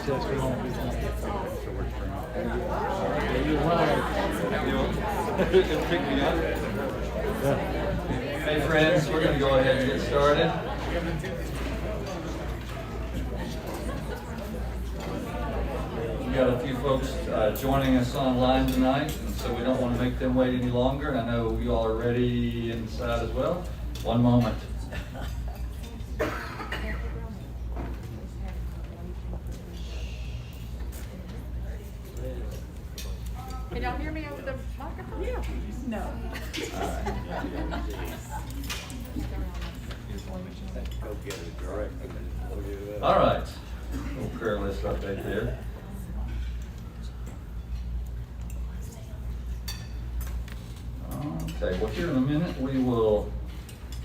Hey friends, we're going to go ahead and get started. We've got a few folks joining us online tonight, and so we don't want to make them wait any longer. I know you all are ready inside as well. One moment. Can y'all hear me over the microphone? Yeah. No. All right. Little prayer list update there. Okay, well, here in a minute we will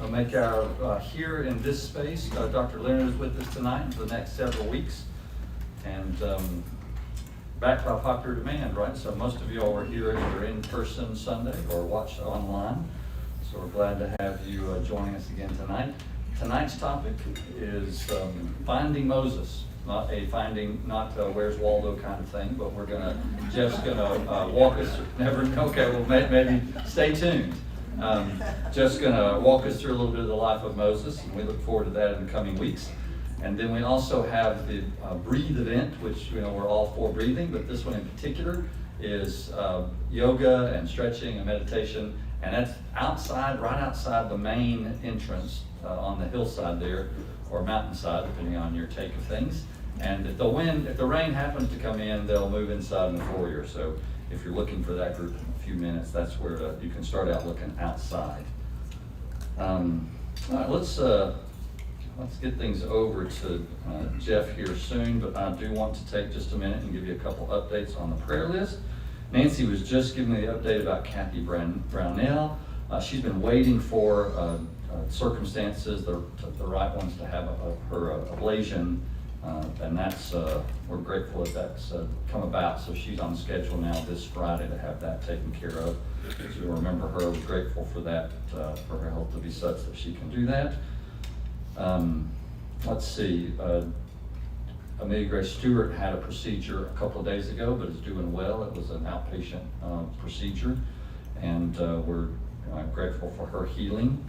make our here in this space. Dr. Leonard is with us tonight for the next several weeks, and back by popular demand, right? So most of you all were here either in person Sunday or watched online. So we're glad to have you joining us again tonight. Tonight's topic is finding Moses. Not a finding, not where's Waldo kind of thing, but Jeff's gonna walk us through, okay, well maybe stay tuned. Just gonna walk us through a little bit of the life of Moses, and we look forward to that in the coming weeks. And then we also have the breathe event, which we're all for breathing, but this one in particular is yoga and stretching and meditation, and that's outside, right outside the main entrance on the hillside there, or mountainside, depending on your take of things. And if the rain happens to come in, they'll move inside in the foyer. So if you're looking for that group in a few minutes, that's where you can start out looking outside. All right, let's get things over to Jeff here soon, but I do want to take just a minute and give you a couple updates on the prayer list. Nancy was just giving me the update about Kathy Brownell. She's been waiting for circumstances, the right ones to have her ablation, and that's we're grateful that that's come about. So she's on schedule now this Friday to have that taken care of. So you'll remember her. We're grateful for that, for her health to be such that she can do that. Let's see, Amelia Grace Stewart had a procedure a couple of days ago, but is doing well. It was an outpatient procedure, and we're grateful for her healing.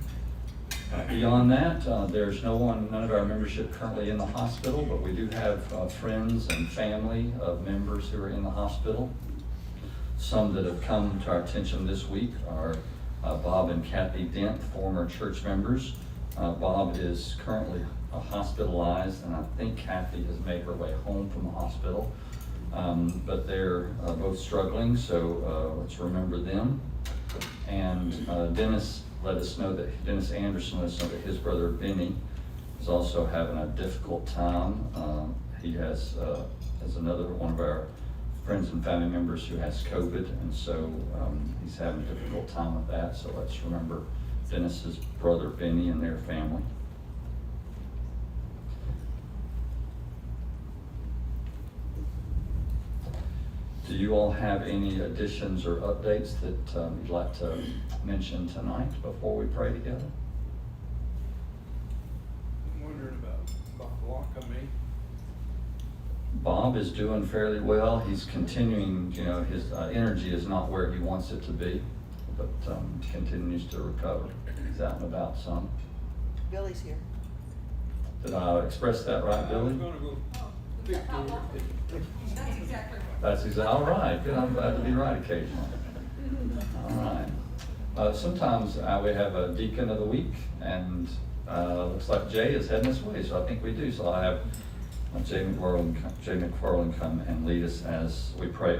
Beyond that, there's none of our membership currently in the hospital, but we do have friends and family of members who are in the hospital. Some that have come to our attention this week are Bob and Kathy Dent, former church members. Bob is currently hospitalized, and I think Kathy has made her way home from the hospital. But they're both struggling, so let's remember them. And Dennis Anderson let us know that his brother Benny is also having a difficult time. He has another one of our friends and family members who has COVID, and so he's having a difficult time with that. So let's remember Dennis's brother Benny and their family. Do you all have any additions or updates that you'd like to mention tonight before we pray together? I'm wondering about Bob Lockamy. Bob is doing fairly well. He's continuing, his energy is not where he wants it to be, but continues to recover. He's out and about some. Billy's here. Did I express that right, Billy? I'm gonna go speak to her. That's exactly right. That's exactly, all right, good, I'm glad to be right occasionally. All right. Sometimes we have a deacon of the week, and looks like Jay is heading this way, so I think we do. So I have Jay McFarland come and lead us as we pray.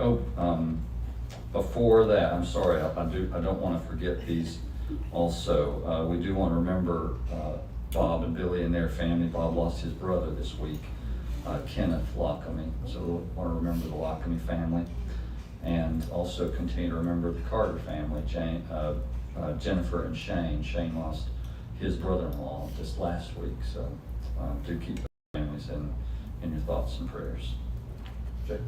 Before that, I'm sorry, I don't want to forget these also. We do want to remember Bob and Billy and their family. Bob lost his brother this week, Kenneth Lockamy. So we want to remember the Lockamy family, and also continue to remember the Carter family, Jennifer and Shane. Shane lost his brother-in-law just last week, so do keep the families in your thoughts and prayers. Jay?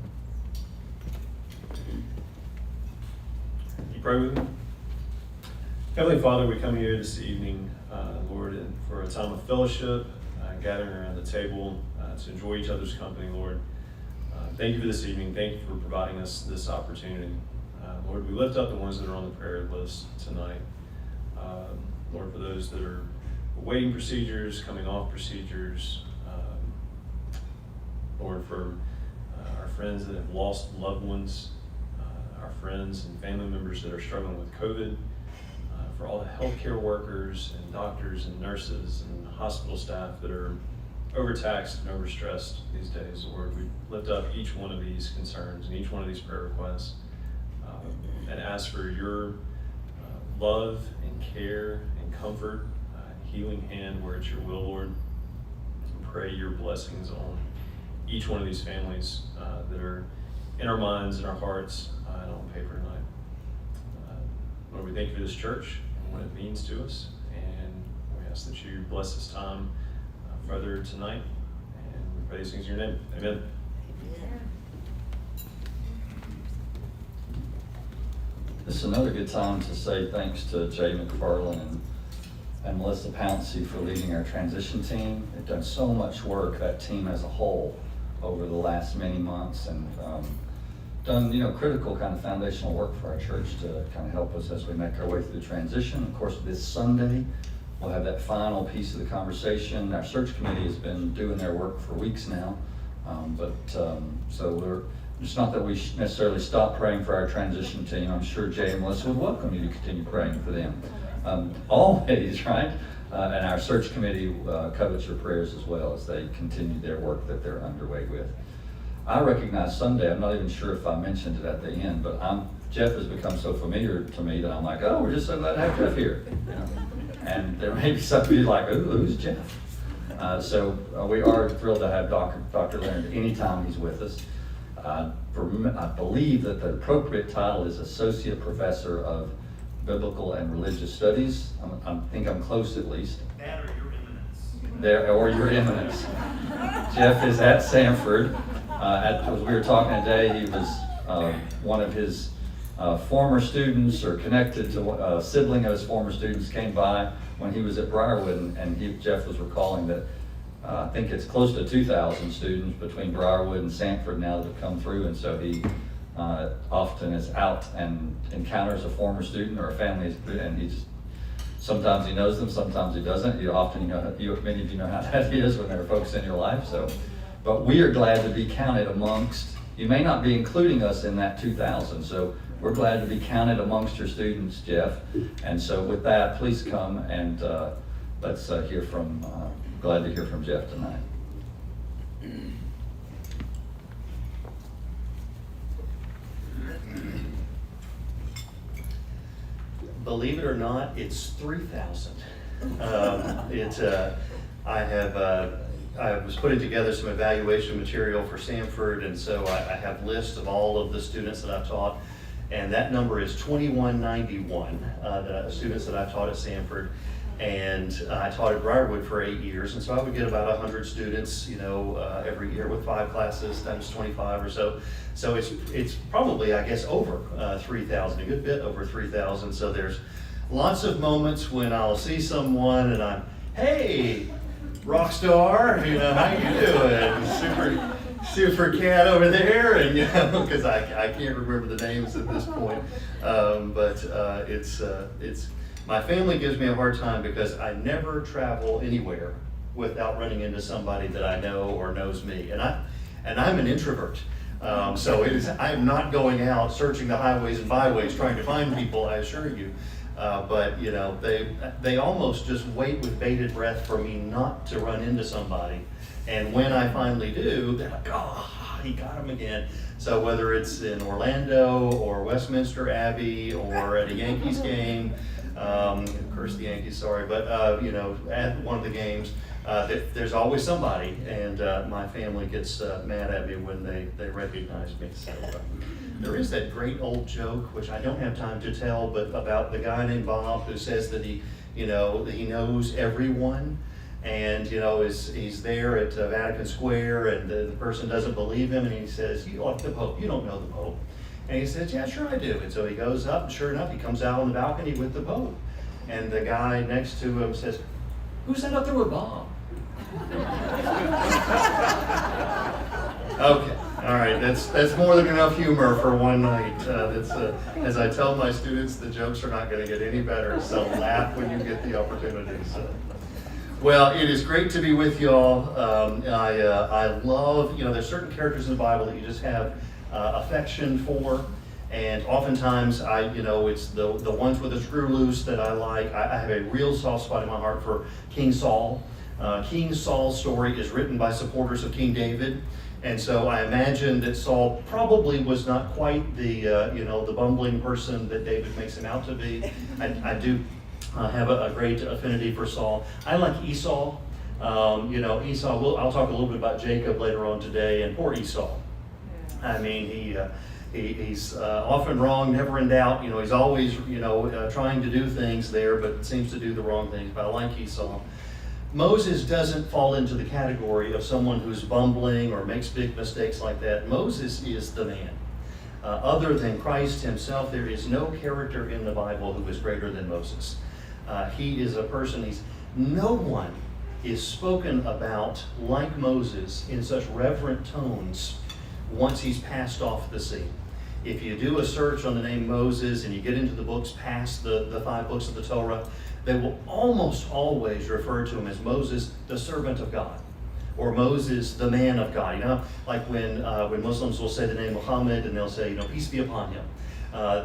You pray with me? Heavenly Father, we come here this evening, Lord, for a time of fellowship, gathering around the table to enjoy each other's company, Lord. Thank you for this evening. Thank you for providing us this opportunity. Lord, we lift up the ones that are on the prayer list tonight. Lord, for those that are awaiting procedures, coming off procedures. Lord, for our friends that have lost loved ones, our friends and family members that are struggling with COVID, for all the healthcare workers and doctors and nurses and hospital staff that are overtaxed and overstressed these days. Lord, we lift up each one of these concerns and each one of these prayer requests, and ask for your love and care and comfort, healing hand where it's your will, Lord. And pray your blessings on each one of these families that are in our minds and our hearts and on paper tonight. Lord, we thank you for this church and what it means to us, and we ask that you bless this time further tonight, and we pray these things in your name. Amen. This is another good time to say thanks to Jay McFarland and Melissa Pouncey for leading our transition team. They've done so much work, that team as a whole, over the last many months, and done critical kind of foundational work for our church to kind of help us as we make our way through the transition. Of course, this Sunday we'll have that final piece of the conversation. Our search committee has been doing their work for weeks now, so we're. It's not that we necessarily stop praying for our transition team. I'm sure Jay and Melissa would welcome you to continue praying for them. Always, right? And our search committee covets your prayers as well as they continue their work that they're underway with. I recognize Sunday, I'm not even sure if I mentioned it at the end, but Jeff has become so familiar to me that I'm like, oh, we're just so glad to have Jeff here. And there may be some of you like, ooh, who's Jeff? So we are thrilled to have Dr. Leonard anytime he's with us. I believe that the appropriate title is Associate Professor of Biblical and Religious Studies. I think I'm close at least. That or your eminence. There, or your eminence. Jeff is at Samford. As we were talking today, he was one of his former students, or connected to a sibling of his former students, came by when he was at Briarwood, and Jeff was recalling that I think it's close to 2,000 students between Briarwood and Samford now that have come through, and so he often is out and encounters a former student or a family, and sometimes he knows them, sometimes he doesn't. Many of you know how that is when there are folks in your life. But we are glad to be counted amongst. You may not be including us in that 2,000, so we're glad to be counted amongst your students, Jeff. And so with that, please come and let's hear from. Glad to hear from Jeff tonight. Believe it or not, it's 3,000. I was putting together some evaluation material for Samford, and so I have lists of all of the students that I've taught, and that number is 2191, the students that I've taught at Samford. And I taught at Briarwood for 8 years, and so I would get about 100 students, every year with 5 classes times 25 or so. So it's probably, I guess, over 3,000, a good bit over 3,000. So there's lots of moments when I'll see someone and I'm, hey, rock star, how you doing? Super cat over there, and because I can't remember the names at this point, but it's. My family gives me a hard time because I never travel anywhere without running into somebody that I know or knows me, and I'm an introvert. So I'm not going out searching the highways and byways trying to find people, I assure you. But they almost just wait with bated breath for me not to run into somebody. And when I finally do, they're like, oh, he got him again. So whether it's in Orlando or Westminster Abbey or at a Yankees game, curse the Yankees, sorry, but at one of the games, there's always somebody, and my family gets mad at me when they recognize me. So there is that great old joke, which I don't have time to tell, but about the guy named Bob who says that he knows everyone, and he's there at Vatican Square, and the person doesn't believe him, and he says, "You like the Pope? You don't know the Pope." And he says, "Yeah, sure I do." And so he goes up, and sure enough, he comes out on the balcony with the Pope. And the guy next to him says, "Who's that up there with Bob?" Okay, All right, that's more than enough humor for one night. As I tell my students, the jokes are not going to get any better, so laugh when you get the opportunity. So. Well, it is great to be with y'all. I love, there's certain characters in the Bible that you just have affection for, and oftentimes it's the ones with the screw loose that I like. I have a real soft spot in my heart for King Saul. King Saul's story is written by supporters of King David. And so I imagine that Saul probably was not quite the bumbling person that David makes him out to be. I do have a great affinity for Saul. I like Esau. Esau. I'll talk a little bit about Jacob later on today, and poor Esau. I mean, he's often wrong, never in doubt. He's always trying to do things there, but seems to do the wrong things. But I like Esau. Moses doesn't fall into the category of someone who's bumbling or makes big mistakes like that. Moses is the man. Other than Christ himself, there is no character in the Bible who is greater than Moses. He is a person, no one is spoken about like Moses in such reverent tones once he's passed off the scene. If you do a search on the name Moses and you get into the books past the 5 books of the Torah, they will almost always refer to him as Moses, the servant of God, or Moses, the man of God. Like when Muslims will say the name Muhammad and they'll say, peace be upon him.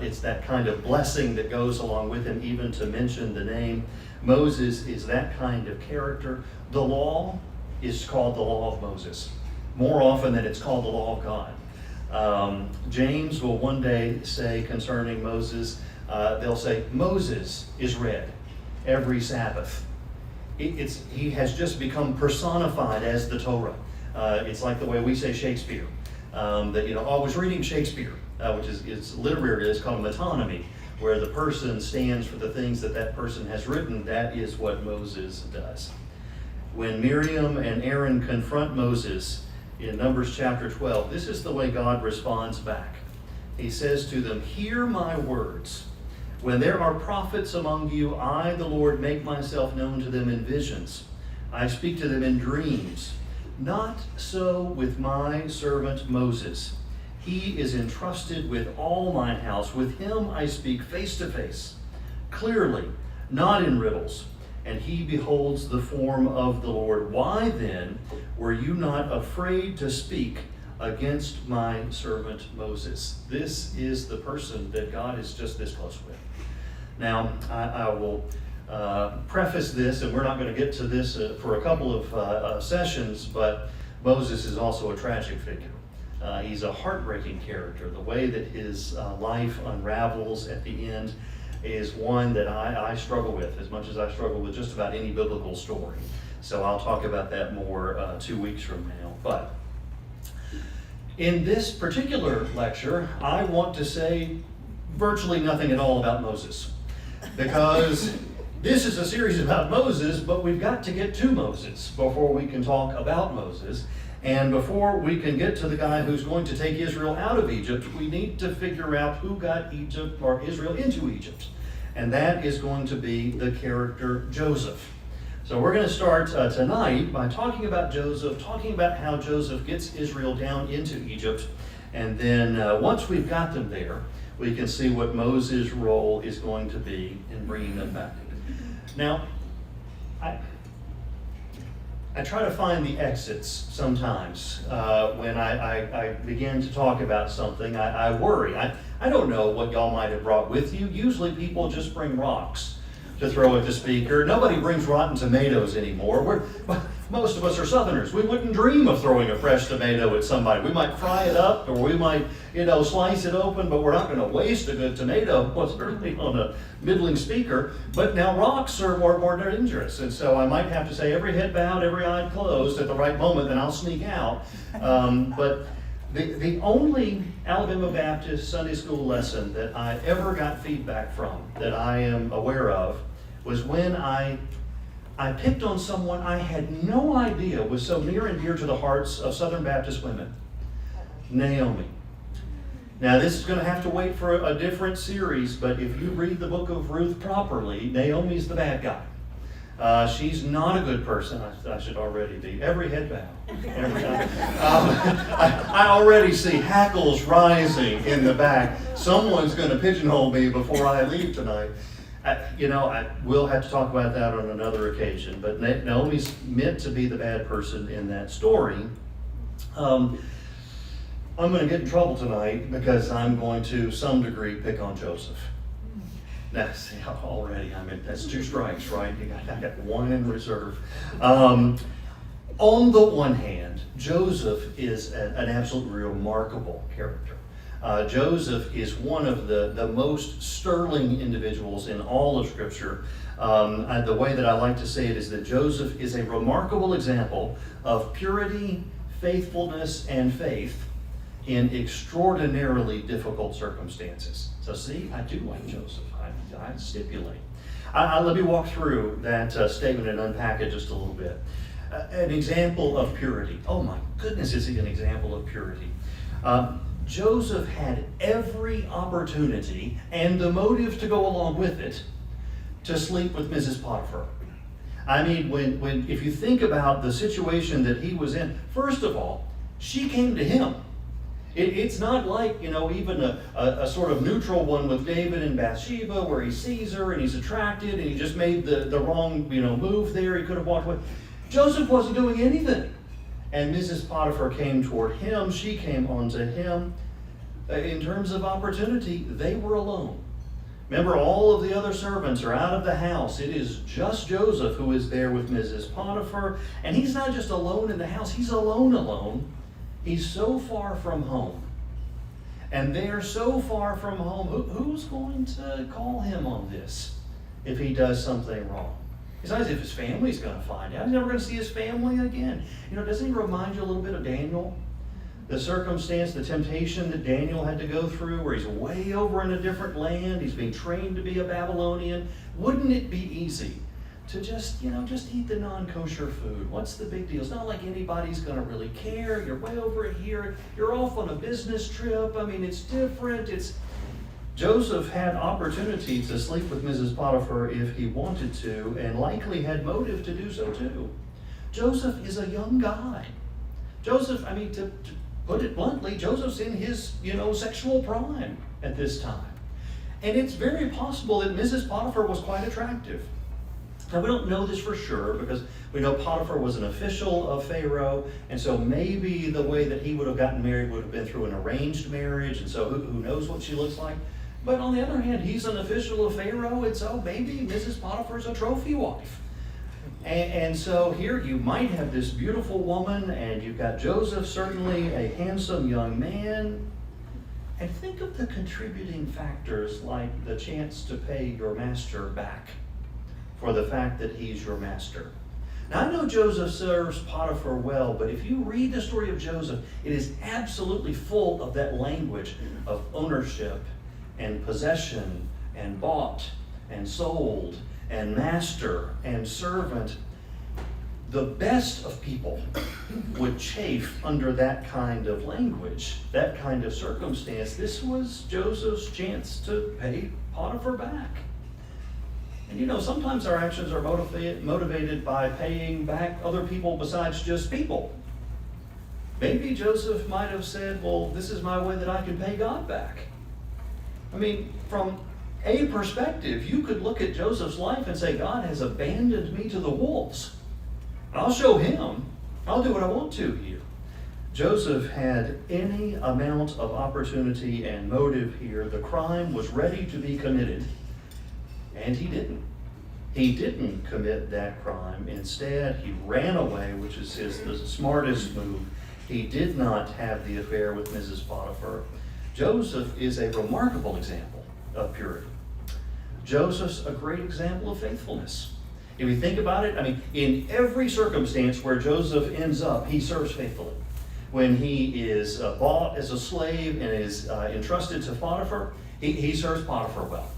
It's that kind of blessing that goes along with him, even to mention the name. Moses is that kind of character. The law is called the law of Moses, more often than it's called the law of God. James will one day say concerning Moses, they'll say, Moses is read every Sabbath. He has just become personified as the Torah. It's like the way we say Shakespeare. I was reading Shakespeare, which is literary, it's called metonymy, where the person stands for the things that person has written. That is what Moses does. When Miriam and Aaron confront Moses in Numbers chapter 12, this is the way God responds back. He says to them, hear my words. When there are prophets among you, I, the Lord, make myself known to them in visions. I speak to them in dreams. Not so with my servant Moses. He is entrusted with all my house. With him I speak face to face, clearly, not in riddles. And he beholds the form of the Lord. Why then were you not afraid to speak against my servant Moses? This is the person that God is just this close with. Now, I will preface this, and we're not going to get to this for a couple of sessions, but Moses is also a tragic figure. He's a heartbreaking character. The way that his life unravels at the end is one that I struggle with as much as I struggle with just about any biblical story. So I'll talk about that more 2 weeks from now. But in this particular lecture, I want to say virtually nothing at all about Moses, because this is a series about Moses, but we've got to get to Moses before we can talk about Moses. And before we can get to the guy who's going to take Israel out of Egypt, we need to figure out who got Egypt or Israel into Egypt. And that is going to be the character Joseph. So we're going to start tonight by talking about Joseph, talking about how Joseph gets Israel down into Egypt. And then once we've got them there, we can see what Moses' role is going to be in bringing them back. Now, I try to find the exits sometimes when I begin to talk about something. I worry. I don't know what y'all might have brought with you. Usually people just bring rocks to throw at the speaker. Nobody brings rotten tomatoes anymore. Most of us are Southerners. We wouldn't dream of throwing a fresh tomato at somebody. We might fry it up, or we might, slice it open, but we're not going to waste a good tomato, certainly on a middling speaker. But now rocks are more dangerous, and so I might have to say every head bowed, every eye closed at the right moment, then I'll sneak out. But the only Alabama Baptist Sunday school lesson that I ever got feedback from, that I am aware of, was when I picked on someone I had no idea was so near and dear to the hearts of Southern Baptist women, Naomi. Now, this is going to have to wait for a different series, but if you read the book of Ruth properly, Naomi's the bad guy. She's not a good person. I should already be. Every head bow. Every time. I already see hackles rising in the back. Someone's going to pigeonhole me before I leave tonight. I will have to talk about that on another occasion. But Naomi's meant to be the bad person in that story. I'm going to get in trouble tonight because I'm going to some degree pick on Joseph. Now, see, already, that's 2 strikes, right? I got 1 in reserve. On the one hand, Joseph is an absolutely remarkable character. Joseph is one of the most sterling individuals in all of Scripture. The way that I like to say it is that Joseph is a remarkable example of purity, faithfulness, and faith in extraordinarily difficult circumstances. So see, I do like Joseph. I stipulate. Let me walk through that statement and unpack it just a little bit. An example of purity. Oh my goodness, is he an example of purity? Joseph had every opportunity and the motive to go along with it to sleep with Mrs. Potiphar. I mean, if you think about the situation that he was in, first of all, she came to him. It's not like, even a sort of neutral one with David and Bathsheba where he sees her and he's attracted and he just made the wrong, move there. He could have walked away. Joseph wasn't doing anything. And Mrs. Potiphar came toward him. She came onto him. In terms of opportunity, they were alone. Remember, all of the other servants are out of the house. It is just Joseph who is there with Mrs. Potiphar. And he's not just alone in the house. He's alone. He's so far from home. And they're so far from home. Who's going to call him on this if he does something wrong? It's not as if his family's going to find out. He's never going to see his family again. Doesn't he remind you a little bit of Daniel? The circumstance, the temptation that Daniel had to go through where he's way over in a different land. He's being trained to be a Babylonian. Wouldn't it be easy to just eat the non-kosher food? What's the big deal? It's not like anybody's going to really care. You're way over here. You're off on a business trip. It's different. Joseph had opportunity to sleep with Mrs. Potiphar if he wanted to, and likely had motive to do so too. Joseph is a young guy. Joseph, to put it bluntly, Joseph's in his, sexual prime at this time. And it's very possible that Mrs. Potiphar was quite attractive. Now, we don't know this for sure because we know Potiphar was an official of Pharaoh, and so maybe the way that he would have gotten married would have been through an arranged marriage, and so who knows what she looks like. But on the other hand, he's an official of Pharaoh, and so maybe Mrs. Potiphar's a trophy wife. And so here you might have this beautiful woman, and you've got Joseph, certainly a handsome young man. And think of the contributing factors like the chance to pay your master back for the fact that he's your master. Now, I know Joseph serves Potiphar well, but if you read the story of Joseph, it is absolutely full of that language of ownership and possession and bought and sold and master and servant. The best of people would chafe under that kind of language, that kind of circumstance. This was Joseph's chance to pay Potiphar back. And sometimes our actions are motivated by paying back other people besides just people. Maybe Joseph might have said, well, this is my way that I can pay God back. From a perspective, you could look at Joseph's life and say, God has abandoned me to the wolves. I'll show him. I'll do what I want to here. Joseph had any amount of opportunity and motive here. The crime was ready to be committed. And he didn't. He didn't commit that crime. Instead, he ran away, which is the smartest move. He did not have the affair with Mrs. Potiphar. Joseph is a remarkable example of purity. Joseph's a great example of faithfulness. If you think about it, in every circumstance where Joseph ends up, he serves faithfully. When he is bought as a slave and is entrusted to Potiphar, he serves Potiphar well.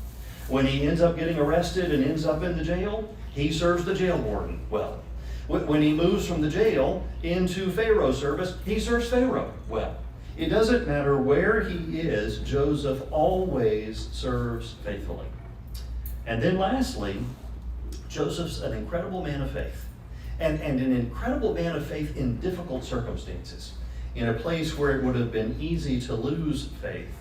When he ends up getting arrested and ends up in the jail, he serves the jail warden well. When he moves from the jail into Pharaoh's service, he serves Pharaoh well. It doesn't matter where he is, Joseph always serves faithfully. And then lastly, Joseph's an incredible man of faith, and an incredible man of faith in difficult circumstances, in a place where it would have been easy to lose faith.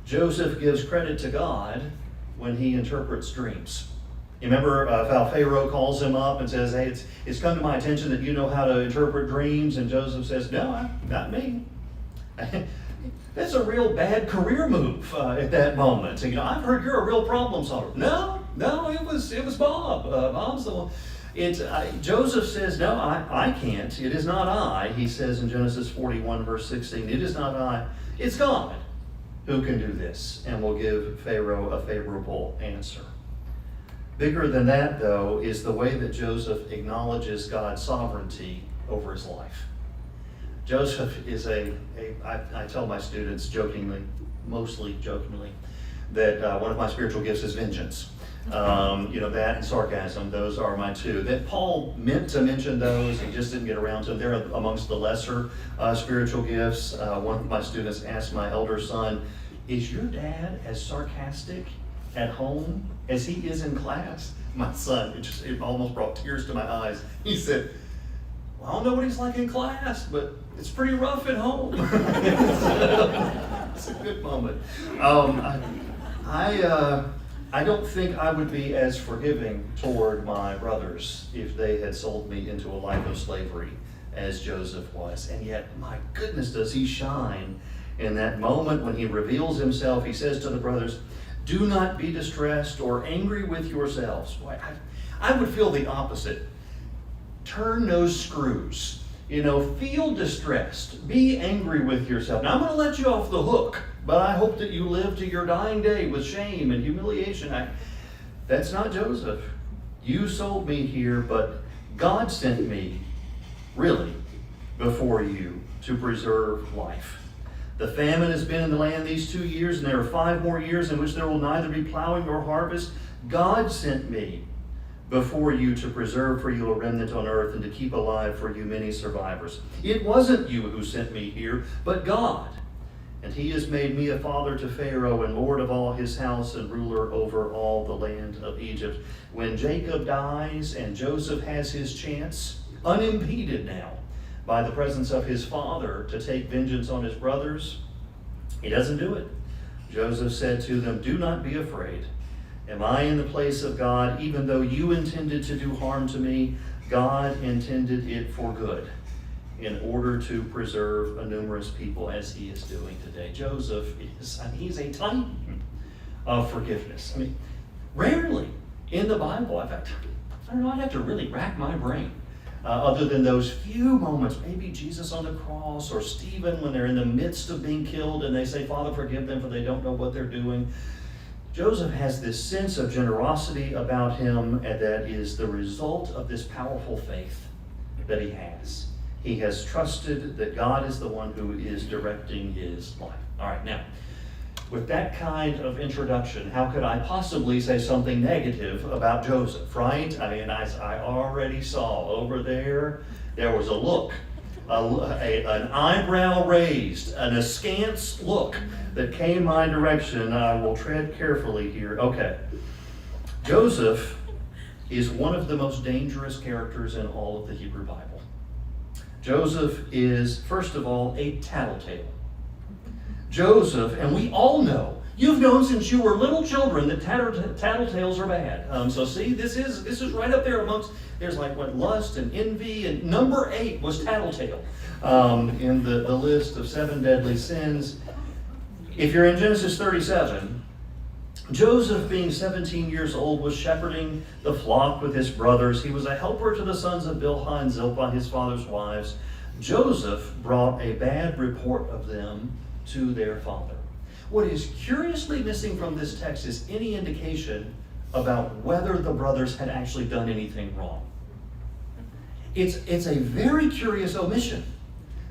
Joseph gives credit to God when he interprets dreams. You remember how Pharaoh calls him up and says, hey, it's come to my attention that you know how to interpret dreams, and Joseph says, no, not me. That's a real bad career move at that moment. So, I've heard you're a real problem solver. No, it was Bob. Bob's the one. Joseph says, no, I can't. It is not I. He says in Genesis 41, verse 16, it is not I. It's God who can do this and will give Pharaoh a favorable answer. Bigger than that, though, is the way that Joseph acknowledges God's sovereignty over his life. Joseph is I tell my students jokingly, mostly jokingly, that one of my spiritual gifts is vengeance. That and sarcasm, those are my two. That Paul meant to mention those, he just didn't get around to them. They're amongst the lesser spiritual gifts. One of my students asked my elder son, is your dad as sarcastic at home as he is in class? My son, it almost brought tears to my eyes. He said, well, I don't know what he's like in class, but it's pretty rough at home. It's a good moment. I don't think I would be as forgiving toward my brothers if they had sold me into a life of slavery as Joseph was. And yet, my goodness, does he shine in that moment when he reveals himself. He says to the brothers, do not be distressed or angry with yourselves. Boy, I would feel the opposite. Turn those screws. Feel distressed. Be angry with yourself. Now, I'm going to let you off the hook, but I hope that you live to your dying day with shame and humiliation. That's not Joseph. You sold me here, but God sent me, really, before you to preserve life. The famine has been in the land these 2 years, and there are 5 more years in which there will neither be plowing nor harvest. God sent me before you to preserve for you a remnant on earth and to keep alive for you many survivors. It wasn't you who sent me here, but God. And he has made me a father to Pharaoh and lord of all his house and ruler over all the land of Egypt. When Jacob dies and Joseph has his chance, unimpeded now by the presence of his father to take vengeance on his brothers, he doesn't do it. Joseph said to them, do not be afraid. Am I in the place of God? Even though you intended to do harm to me, God intended it for good, in order to preserve a numerous people as he is doing today. Joseph he's a titan of forgiveness. Rarely in the Bible, in fact, I'd have to really rack my brain. Other than those few moments, maybe Jesus on the cross or Stephen when they're in the midst of being killed and they say, Father, forgive them for they don't know what they're doing. Joseph has this sense of generosity about him, and that is the result of this powerful faith that he has. He has trusted that God is the one who is directing his life. All right, now, with that kind of introduction, how could I possibly say something negative about Joseph, right? As I already saw over there was a look, an eyebrow raised, an askance look that came my direction. I will tread carefully here. Okay. Joseph is one of the most dangerous characters in all of the Hebrew Bible. Joseph is, first of all, a tattletale. Joseph, and we all know, you've known since you were little children that tattletales are bad. So see, this is right up there amongst, there's like lust and envy, and number 8 was tattletale in the list of 7 deadly sins. If you're in Genesis 37, Joseph, being 17 years old, was shepherding the flock with his brothers. He was a helper to the sons of Bilhah and Zilpah, his father's wives. Joseph brought a bad report of them to their father. What is curiously missing from this text is any indication about whether the brothers had actually done anything wrong. It's a very curious omission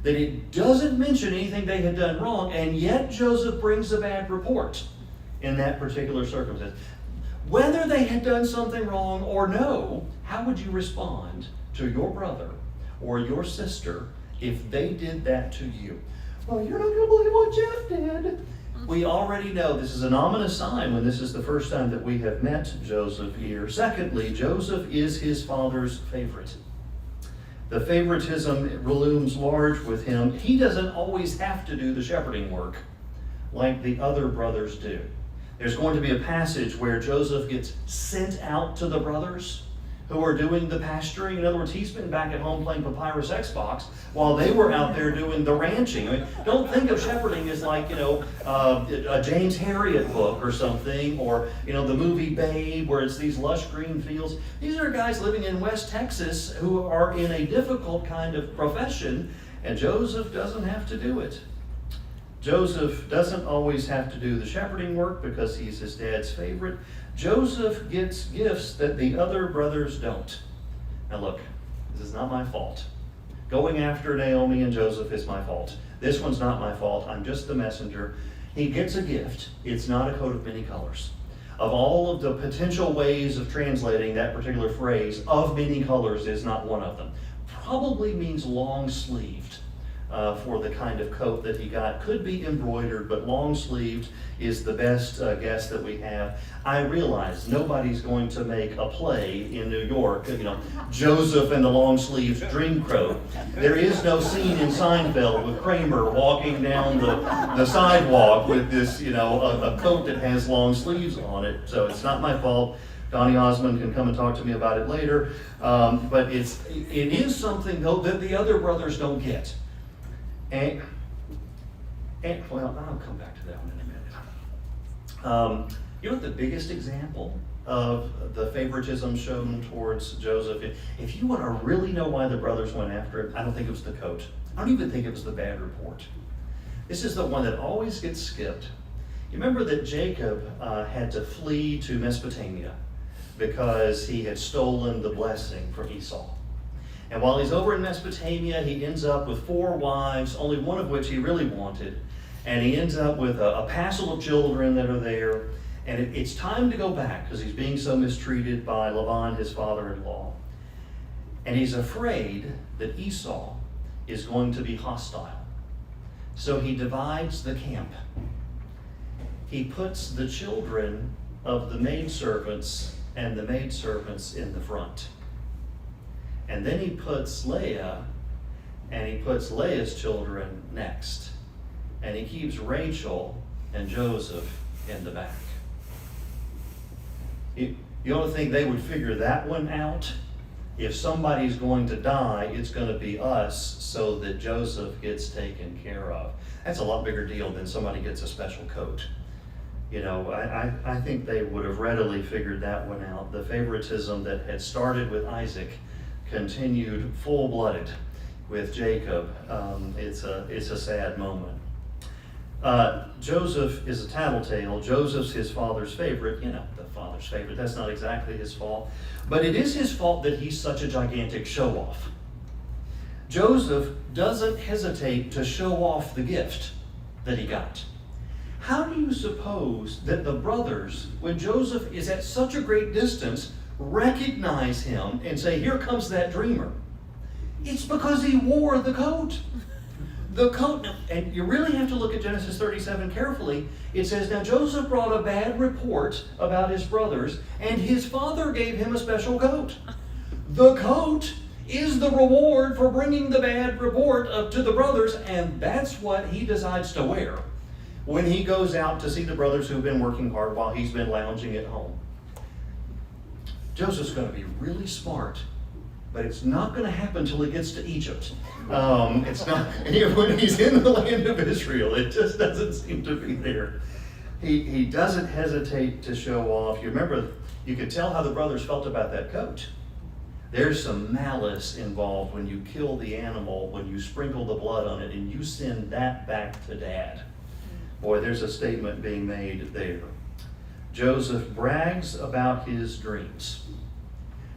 that it doesn't mention anything they had done wrong, and yet Joseph brings a bad report in that particular circumstance. Whether they had done something wrong or no, how would you respond to your brother or your sister if they did that to you? Well, you're not going to believe what Jeff did. We already know this is an ominous sign when this is the first time that we have met Joseph here. Secondly, Joseph is his father's favorite. The favoritism looms large with him. He doesn't always have to do the shepherding work like the other brothers do. There's going to be a passage where Joseph gets sent out to the brothers who are doing the pasturing. In other words, he's been back at home playing Papyrus Xbox while they were out there doing the ranching. I mean, don't think of shepherding as like, a James Herriot book or something, or, the movie Babe, where it's these lush green fields. These are guys living in West Texas who are in a difficult kind of profession, and Joseph doesn't have to do it. Joseph doesn't always have to do the shepherding work because he's his dad's favorite. Joseph gets gifts that the other brothers don't. Now look, this is not my fault. Going after Naomi and Joseph is my fault. This one's not my fault. I'm just the messenger. He gets a gift. It's not a coat of many colors. Of all of the potential ways of translating that particular phrase, of many colors is not one of them. Probably means long-sleeved. For the kind of coat that he got. Could be embroidered, but long-sleeved is the best guess that we have. I realize nobody's going to make a play in New York, Joseph and the long-sleeved dreamcoat. There is no scene in Seinfeld with Kramer walking down the sidewalk with this, a coat that has long sleeves on it. So it's not my fault. Donny Osmond can come and talk to me about it later. But it is something, though, that the other brothers don't get. And I'll come back to that one in a minute. You know what the biggest example of the favoritism shown towards Joseph? If you want to really know why the brothers went after him, I don't think it was the coat. I don't even think it was the bad report. This is the one that always gets skipped. You remember that Jacob had to flee to Mesopotamia because he had stolen the blessing from Esau. And while he's over in Mesopotamia, he ends up with 4 wives, only one of which he really wanted. And he ends up with a passel of children that are there. And it's time to go back because he's being so mistreated by Laban, his father-in-law. And he's afraid that Esau is going to be hostile. So he divides the camp. He puts the children of the maidservants and the maidservants in the front. And then he puts Leah, and he puts Leah's children next. And he keeps Rachel and Joseph in the back. You don't think they would figure that one out? If somebody's going to die, it's going to be us so that Joseph gets taken care of. That's a lot bigger deal than somebody gets a special coat. I think they would have readily figured that one out. The favoritism that had started with Isaac continued full-blooded with Jacob. It's a sad moment. Joseph is a tattletale. Joseph's his father's favorite. The father's favorite. That's not exactly his fault. But it is his fault that he's such a gigantic show-off. Joseph doesn't hesitate to show off the gift that he got. How do you suppose that the brothers, when Joseph is at such a great distance, recognize him and say, here comes that dreamer? It's because he wore the coat. The coat, and you really have to look at Genesis 37 carefully. It says, now Joseph brought a bad report about his brothers, and his father gave him a special coat. The coat is the reward for bringing the bad report to the brothers, and that's what he decides to wear when he goes out to see the brothers who've been working hard while he's been lounging at home. Joseph's going to be really smart, but it's not going to happen until he gets to Egypt. It's not when he's in the land of Israel. It just doesn't seem to be there. He doesn't hesitate to show off. You remember, you could tell how the brothers felt about that coat. There's some malice involved when you kill the animal, when you sprinkle the blood on it, and you send that back to Dad. Boy, there's a statement being made there. Joseph brags about his dreams.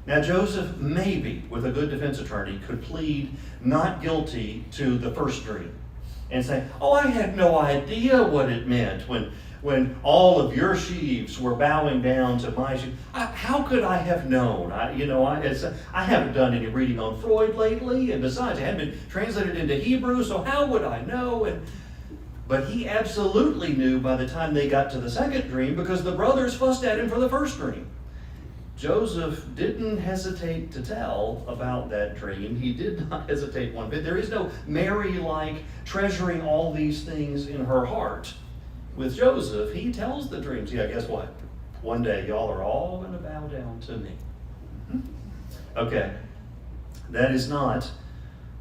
Now, Joseph, maybe, with a good defense attorney, could plead not guilty to the first dream and say, oh, I had no idea what it meant when all of your sheaves were bowing down to my sheaves. How could I have known? I haven't done any reading on Freud lately, and besides, it hadn't been translated into Hebrew, so how would I know? But he absolutely knew by the time they got to the second dream because the brothers fussed at him for the first dream. Joseph didn't hesitate to tell about that dream. He did not hesitate one bit. There is no Mary-like treasuring all these things in her heart. With Joseph, he tells the dreams. Yeah, guess what? One day y'all are all going to bow down to me. Okay, that is not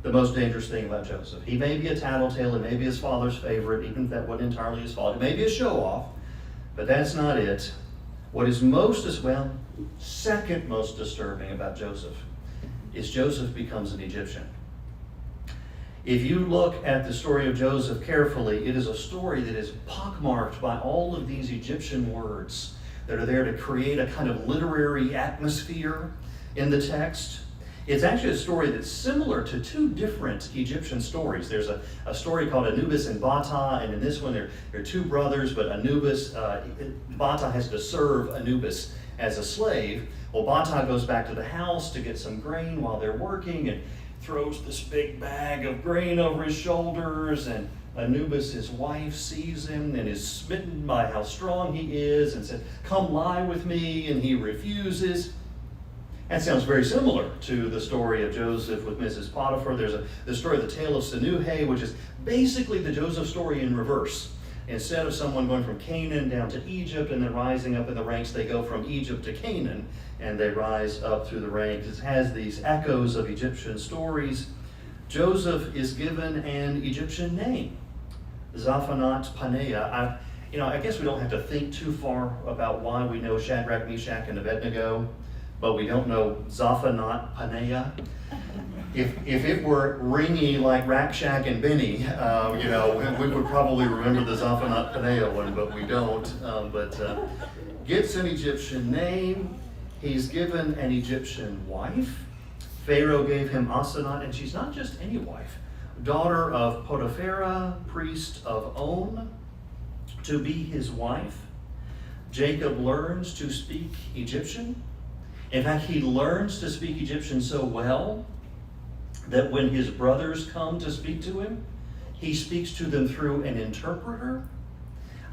the most dangerous thing about Joseph. He may be a tattletale, he may be his father's favorite, even if that wasn't entirely his fault. It may be a show-off, but that's not it. What is second most disturbing about Joseph is Joseph becomes an Egyptian. If you look at the story of Joseph carefully, it is a story that is pockmarked by all of these Egyptian words that are there to create a kind of literary atmosphere in the text. It's actually a story that's similar to two different Egyptian stories. There's a story called Anubis and Bata, and in this one there are two brothers, but Bata has to serve Anubis as a slave. Well, Bata goes back to the house to get some grain while they're working and throws this big bag of grain over his shoulders, and Anubis, his wife, sees him and is smitten by how strong he is and said, "Come lie with me," and he refuses. That sounds very similar to the story of Joseph with Mrs. Potiphar. There's the story of the tale of Senuhe, which is basically the Joseph story in reverse. Instead of someone going from Canaan down to Egypt and then rising up in the ranks, they go from Egypt to Canaan and they rise up through the ranks. It has these echoes of Egyptian stories. Joseph is given an Egyptian name, Zaphanat Paneah. I guess we don't have to think too far about why we know Shadrach, Meshach, and Abednego, but we don't know Zaphanat Paneah. If it were ringy like Rakshak and Benny, we would probably remember the Zaphanat Paneah one, but we don't. Gets an Egyptian name. He's given an Egyptian wife. Pharaoh gave him Asenat, and she's not just any wife. Daughter of Potiphar, priest of On, to be his wife. Jacob learns to speak Egyptian. In fact, he learns to speak Egyptian so well that when his brothers come to speak to him, he speaks to them through an interpreter.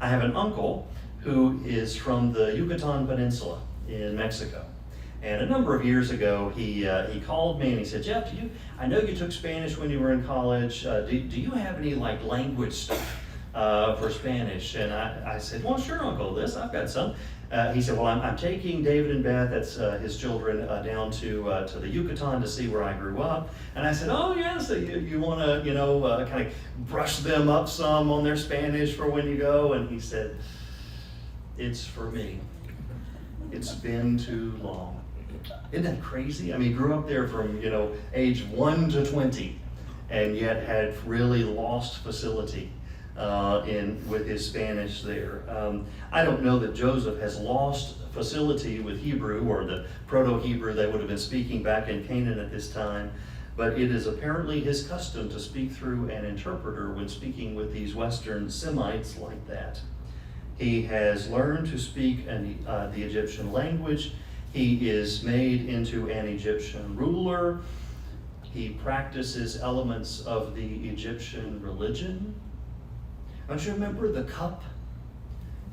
I have an uncle who is from the Yucatan Peninsula in Mexico. And a number of years ago, he called me and he said, "Jeff, I know you took Spanish when you were in college. Do you have any language stuff for Spanish?" And I said, "Well, sure, Uncle, I've got some." He said, "Well, I'm taking David and Beth, that's his children, down to the Yucatan to see where I grew up." And I said, "Oh, yeah, so you want to, kind of brush them up some on their Spanish for when you go?" And he said, "It's for me. It's been too long." Isn't that crazy? I mean, he grew up there from, age 1 to 20, and yet had really lost facility with his Spanish there. I don't know that Joseph has lost facility with Hebrew or the Proto-Hebrew they would have been speaking back in Canaan at this time, but it is apparently his custom to speak through an interpreter when speaking with these Western Semites like that. He has learned to speak the Egyptian language. He is made into an Egyptian ruler. He practices elements of the Egyptian religion. Don't you remember the cup?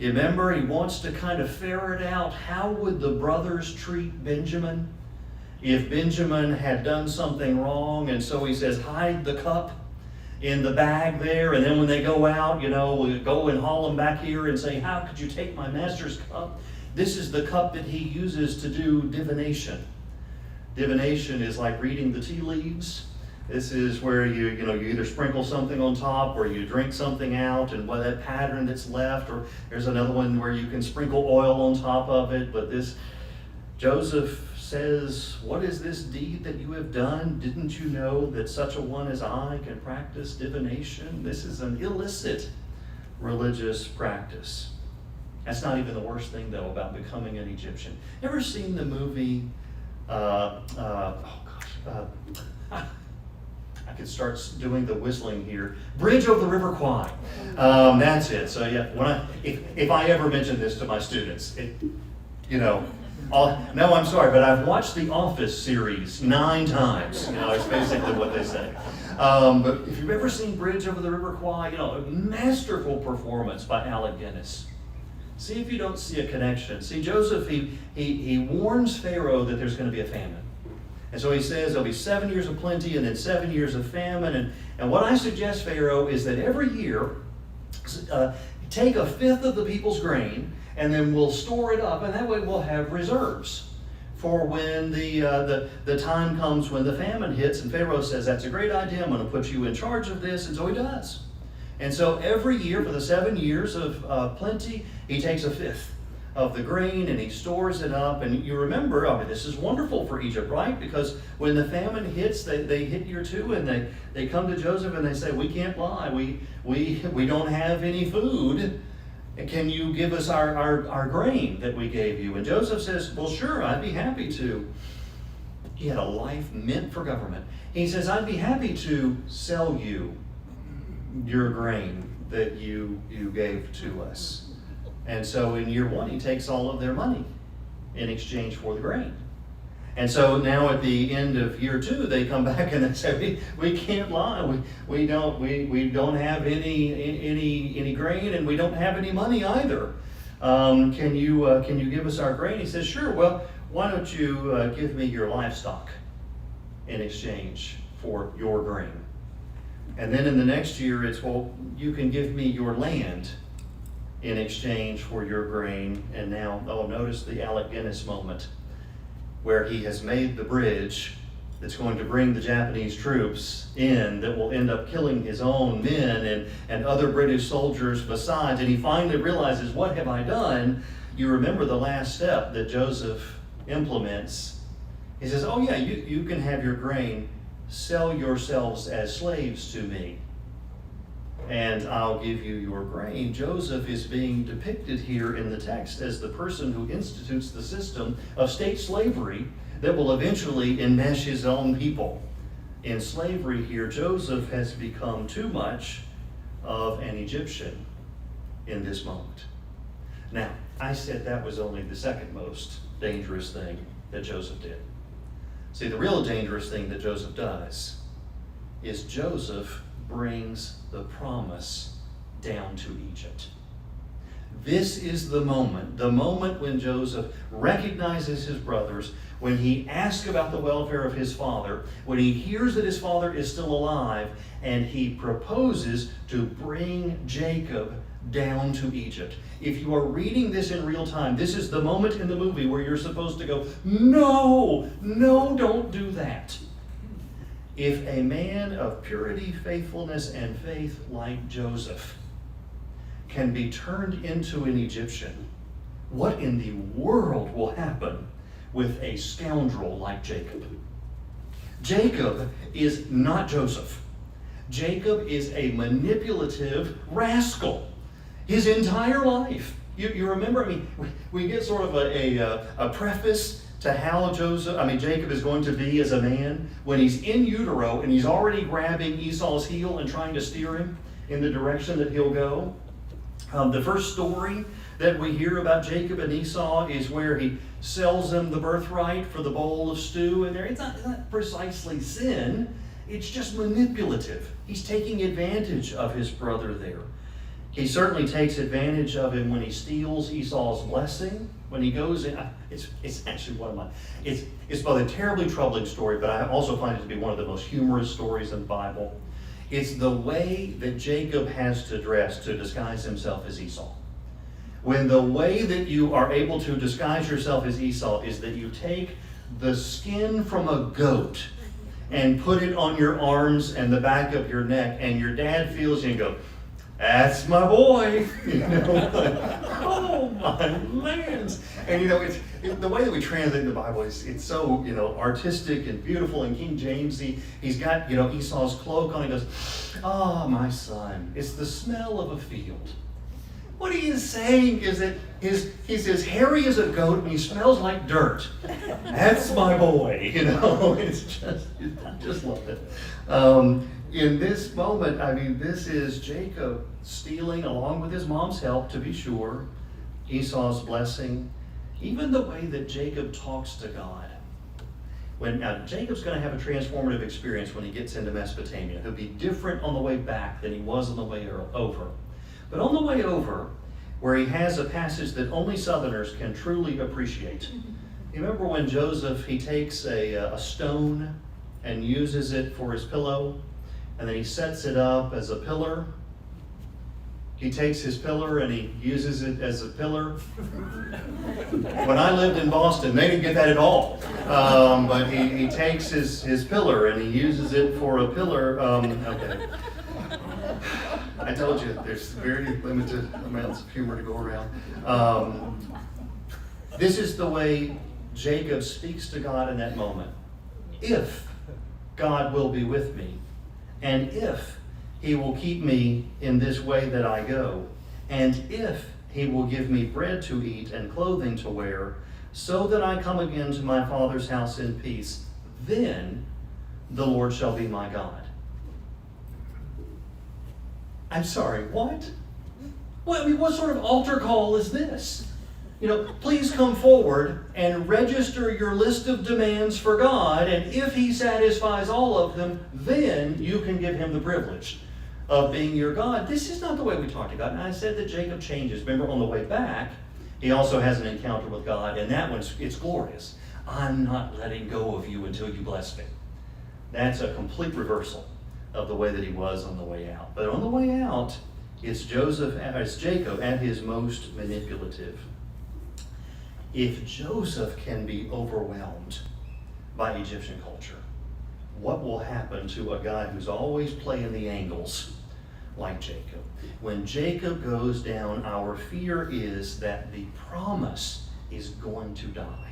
You remember he wants to kind of ferret out how would the brothers treat Benjamin if Benjamin had done something wrong, and so he says, "Hide the cup in the bag there," and then when they go out, we go and haul them back here and say, "How could you take my master's cup?" This is the cup that he uses to do divination. Divination is like reading the tea leaves. This is where you either sprinkle something on top or you drink something out, and what that pattern that's left, or there's another one where you can sprinkle oil on top of it. But Joseph says, "What is this deed that you have done? Didn't you know that such a one as I can practice divination?" This is an illicit religious practice. That's not even the worst thing, though, about becoming an Egyptian. Ever seen the movie, I could start doing the whistling here, Bridge over the River Kwai. That's it. So yeah, if I ever mention this to my students, No, I'm sorry, but I've watched the Office series 9 times. It's basically what they say. But if you've ever seen Bridge Over the River Kwai, a masterful performance by Alec Guinness. See if you don't see a connection. See, Joseph, he warns Pharaoh that there's going to be a famine. And so he says there'll be 7 years of plenty and then 7 years of famine. And what I suggest, Pharaoh, is that every year, take a fifth of the people's grain, and then we'll store it up, and that way we'll have reserves for when the time comes when the famine hits. And Pharaoh says, that's a great idea, I'm going to put you in charge of this, and so he does. And so every year for the 7 years of plenty, he takes a fifth of the grain and he stores it up. And you remember, this is wonderful for Egypt, right? Because when the famine hits, they hit year 2, and they come to Joseph and they say, we can't lie, we don't have any food. Can you give us our grain that we gave you? And Joseph says, well, sure, I'd be happy to. He had a life meant for government. He says, I'd be happy to sell you your grain that you gave to us. And so in year 1, he takes all of their money in exchange for the grain. And so now at the end of year 2, they come back and they say, we can't lie. We don't have any grain, and we don't have any money either. Can you give us our grain? He says, sure. Well, why don't you give me your livestock in exchange for your grain? And then in the next year, it's, well, you can give me your land in exchange for your grain. And now, notice the Alec Guinness moment, where he has made the bridge that's going to bring the Japanese troops in that will end up killing his own men and other British soldiers besides. And he finally realizes, what have I done? You remember the last step that Joseph implements. He says, oh yeah, you can have your grain. Sell yourselves as slaves to me, and I'll give you your grain. Joseph is being depicted here in the text as the person who institutes the system of state slavery that will eventually enmesh his own people. In slavery here, Joseph has become too much of an Egyptian in this moment. Now, I said that was only the second most dangerous thing that Joseph did. See, the real dangerous thing that Joseph does is Joseph brings the promise down to Egypt. This is the moment when Joseph recognizes his brothers, when he asks about the welfare of his father, when he hears that his father is still alive, and he proposes to bring Jacob down to Egypt. If you are reading this in real time, this is the moment in the movie where you're supposed to go, no, don't do that. If a man of purity, faithfulness, and faith like Joseph can be turned into an Egyptian, what in the world will happen with a scoundrel like Jacob? Jacob is not Joseph. Jacob is a manipulative rascal. His entire life. You remember, we get sort of a preface to how Jacob is going to be as a man when he's in utero and he's already grabbing Esau's heel and trying to steer him in the direction that he'll go. The first story that we hear about Jacob and Esau is where he sells them the birthright for the bowl of stew, and it's not precisely sin, it's just manipulative. He's taking advantage of his brother there. He certainly takes advantage of him when he steals Esau's blessing. When he goes in, it's actually it's both a terribly troubling story, but I also find it to be one of the most humorous stories in the Bible. It's the way that Jacob has to dress to disguise himself as Esau. When the way that you are able to disguise yourself as Esau is that you take the skin from a goat and put it on your arms and the back of your neck, and your dad feels you and go, that's my boy, oh my lands. And the way that we translate the Bible it's so, artistic and beautiful. In King James, he's got, Esau's cloak on. He goes, oh, my son, it's the smell of a field. What he is saying is that he's as hairy as a goat and he smells like dirt. That's my boy, it's just love it. In this moment, this is Jacob stealing, along with his mom's help, to be sure, Esau's blessing. Even the way that Jacob talks to God. Now, Jacob's going to have a transformative experience when he gets into Mesopotamia. He'll be different on the way back than he was on the way over. But on the way over, where he has a passage that only Southerners can truly appreciate. You remember when Joseph, he takes a stone and uses it for his pillow, and then he sets it up as a pillar? He takes his pillar and he uses it as a pillar. When I lived in Boston, they didn't get that at all. But he takes his pillar and he uses it for a pillar. Okay. I told you, there's very limited amounts of humor to go around. This is the way Jacob speaks to God in that moment. If God will be with me, and if he will keep me in this way that I go, and if he will give me bread to eat and clothing to wear, so that I come again to my father's house in peace, then the Lord shall be my God. I'm sorry, what? Well, I mean, what sort of altar call is this? Please come forward and register your list of demands for God, and if he satisfies all of them, then you can give him the privilege of being your God. This is not the way we talk to God. And I said that Jacob changes. Remember, on the way back, he also has an encounter with God, and that one's, it's glorious. I'm not letting go of you until you bless me. That's a complete reversal of the way that he was on the way out. But on the way out, it's Jacob at his most manipulative. If Joseph can be overwhelmed by Egyptian culture, what will happen to a guy who's always playing the angles like Jacob? When Jacob goes down, our fear is that the promise is going to die.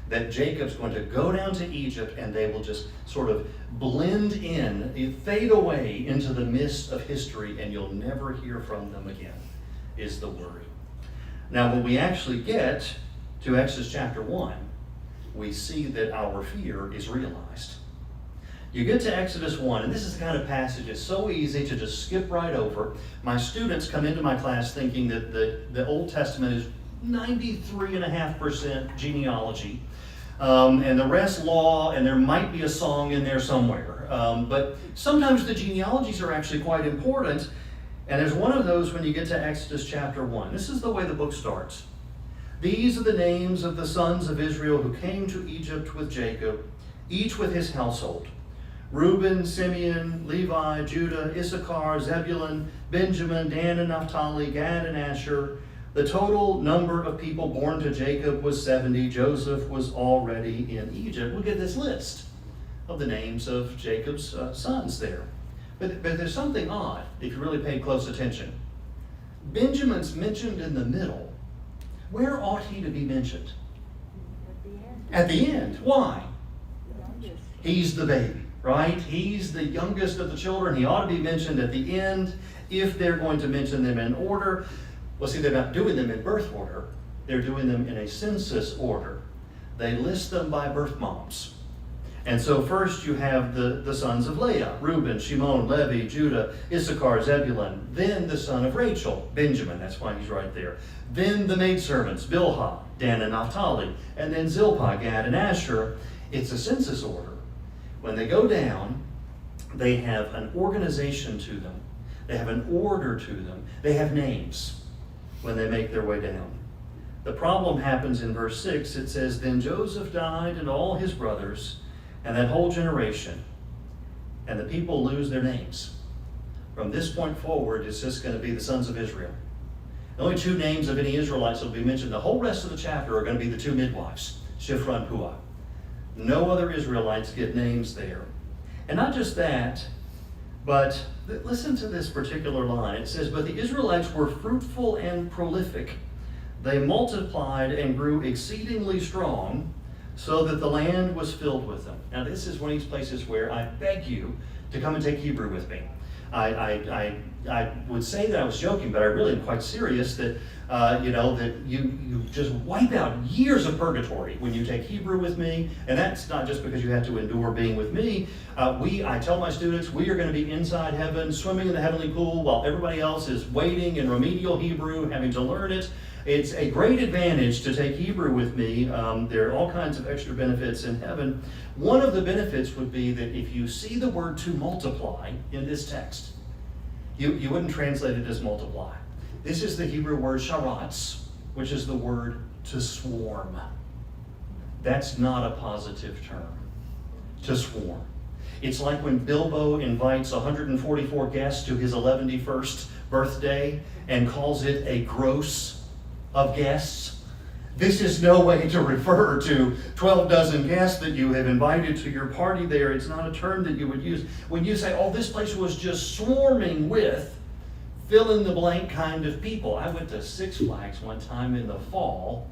That Jacob's going to go down to Egypt and they will just sort of blend in, fade away into the mist of history, and you'll never hear from them again, is the worry. Now, when we actually get to Exodus chapter 1, we see that our fear is realized. You get to Exodus 1, and this is the kind of passage that's so easy to just skip right over. My students come into my class thinking that the Old Testament is 93.5% genealogy, and the rest law, and there might be a song in there somewhere. But sometimes the genealogies are actually quite important, and there's one of those when you get to Exodus chapter 1. This is the way the book starts. These are the names of the sons of Israel who came to Egypt with Jacob, each with his household. Reuben, Simeon, Levi, Judah, Issachar, Zebulun, Benjamin, Dan and Naphtali, Gad and Asher. The total number of people born to Jacob was 70. Joseph was already in Egypt. Look at this list of the names of Jacob's sons there. But there's something odd if you really paid close attention. Benjamin's mentioned in the middle. Where ought he to be mentioned? At the end. Why? He's the baby, right? He's the youngest of the children. He ought to be mentioned at the end if they're going to mention them in order. Well, see, they're not doing them in birth order. They're doing them in a census order. They list them by birth moms. And so first you have the sons of Leah, Reuben, Shimon, Levi, Judah, Issachar, Zebulun. Then the son of Rachel, Benjamin. That's why he's right there. Then the maidservants, Bilhah, Dan and Naphtali. And then Zilpah, Gad and Asher. It's a census order. When they go down, they have an organization to them. They have an order to them. They have names when they make their way down. The problem happens in verse 6. It says, Then Joseph died and all his brothers, and that whole generation, and the people lose their names. From this point forward, it's just going to be the sons of Israel. The only two names of any Israelites that will be mentioned, the whole rest of the chapter are going to be the two midwives, Shiphrah and Puah. No other Israelites get names there. And not just that, but listen to this particular line. It says, But the Israelites were fruitful and prolific. They multiplied and grew exceedingly strong, so that the land was filled with them. Now this is one of these places where I beg you to come and take Hebrew with me. I would say that I was joking, but I really am quite serious that that you just wipe out years of purgatory when you take Hebrew with me, and that's not just because you have to endure being with me. I tell my students we are going to be inside heaven, swimming in the heavenly pool, while everybody else is waiting in remedial Hebrew, having to learn it. it's a great advantage to take Hebrew with me. There are all kinds of extra benefits in heaven. One of the benefits would be that if you see the word to multiply in this text, you wouldn't translate it as multiply. This is the Hebrew word sharatz, which is the word to swarm. That's not a positive term, to swarm. It's like when Bilbo invites 144 guests to his 111st birthday and calls it a gross of guests. This is no way to refer to 12 dozen guests that you have invited to your party there. It's not a term that you would use. When you say, oh, this place was just swarming with fill in the blank kind of people. I went to Six Flags one time in the fall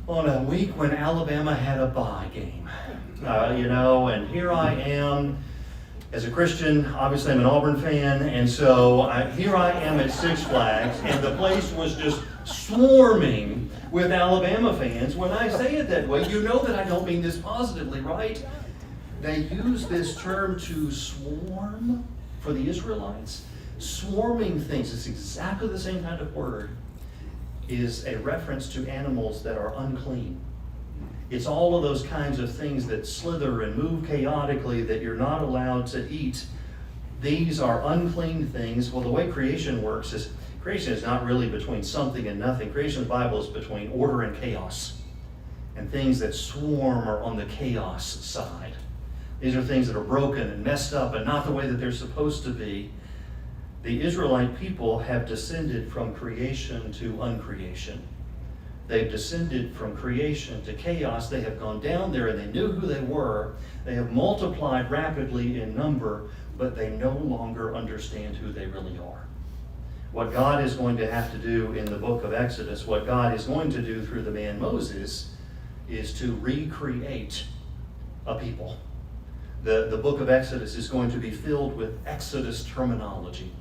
on a week when Alabama had a bye game. And here I am as a Christian. Obviously I'm an Auburn fan, and so here I am at Six Flags, and the place was just swarming with Alabama fans. When I say it that way, you know that I don't mean this positively, right? They use this term to swarm for the Israelites. Swarming things, it's exactly the same kind of word, is a reference to animals that are unclean. It's all of those kinds of things that slither and move chaotically that you're not allowed to eat. These are unclean things. Well, the way creation works is creation is not really between something and nothing. Creation in the Bible is between order and chaos. And things that swarm are on the chaos side. These are things that are broken and messed up and not the way that they're supposed to be. The Israelite people have descended from creation to uncreation. They've descended from creation to chaos. They have gone down there and they knew who they were. They have multiplied rapidly in number, but they no longer understand who they really are. What God is going to have to do in the book of Exodus, what God is going to do through the man Moses, is to recreate a people. The book of Exodus is going to be filled with Exodus terminology.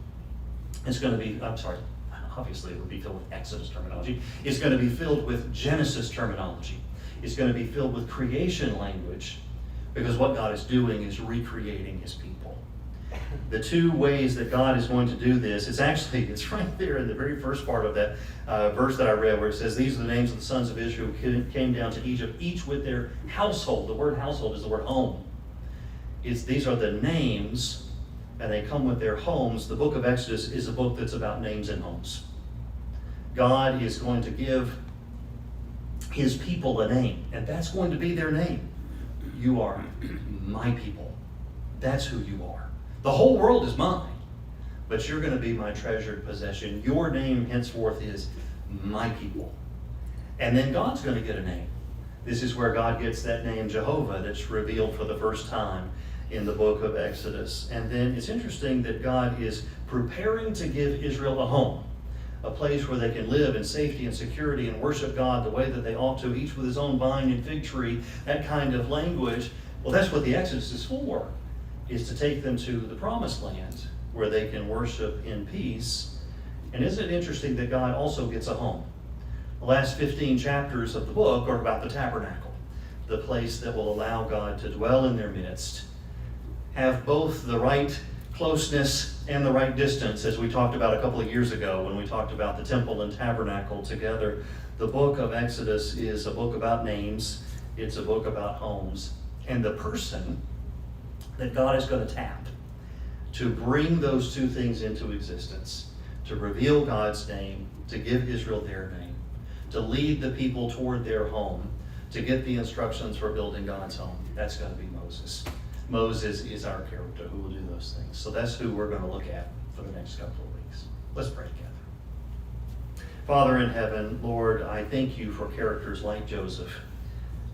It's going to be, obviously it would be filled with Exodus terminology. It's going to be filled with Genesis terminology. It's going to be filled with creation language, because what God is doing is recreating his people. The two ways that God is going to do this, it's right there in the very first part of that verse that I read, where it says, these are the names of the sons of Israel who came down to Egypt, each with their household. The word household is the word home. These are the names, and they come with their homes. The book of Exodus is a book that's about names and homes. God is going to give his people a name, and that's going to be their name. You are my people. That's who you are. The whole world is mine, but you're going to be my treasured possession. Your name henceforth is my people. And then God's going to get a name. This is where God gets that name Jehovah that's revealed for the first time in the book of Exodus. And then it's interesting that God is preparing to give Israel a home, a place where they can live in safety and security and worship God the way that they ought to, each with his own vine and fig tree, that kind of language. Well, that's what the Exodus is for, is to take them to the promised land where they can worship in peace. And isn't it interesting that God also gets a home? The last 15 chapters of the book are about the tabernacle, the place that will allow God to dwell in their midst, have both the right closeness and the right distance, as we talked about a couple of years ago when we talked about the temple and tabernacle together. The book of Exodus is a book about names. It's a book about homes. And the person that God is going to tap to bring those two things into existence, to reveal God's name, to give Israel their name, to lead the people toward their home, to get the instructions for building God's home, that's going to be Moses. Moses is our character who will do those things. So that's who we're going to look at for the next couple of weeks. Let's pray together. Father in heaven, Lord, I thank you for characters like Joseph,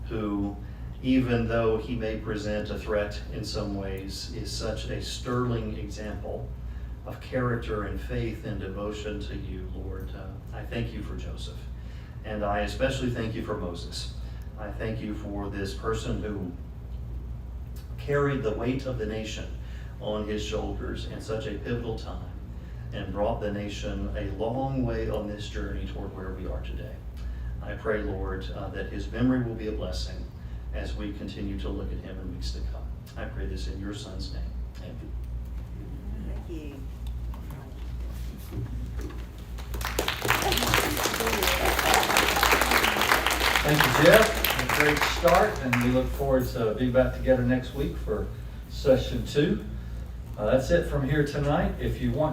who, even though he may present a threat in some ways, is such a sterling example of character and faith and devotion to you, Lord. I thank you for Joseph. And I especially thank you for Moses. I thank you for this person who carried the weight of the nation on his shoulders in such a pivotal time and brought the nation a long way on this journey toward where we are today. I pray, Lord, that his memory will be a blessing as we continue to look at him in weeks to come. I pray this in your Son's name. Amen. Thank you. Thank you, Jeff. A great start, and we look forward to being back together next week for session 2. That's it from here tonight. If you want to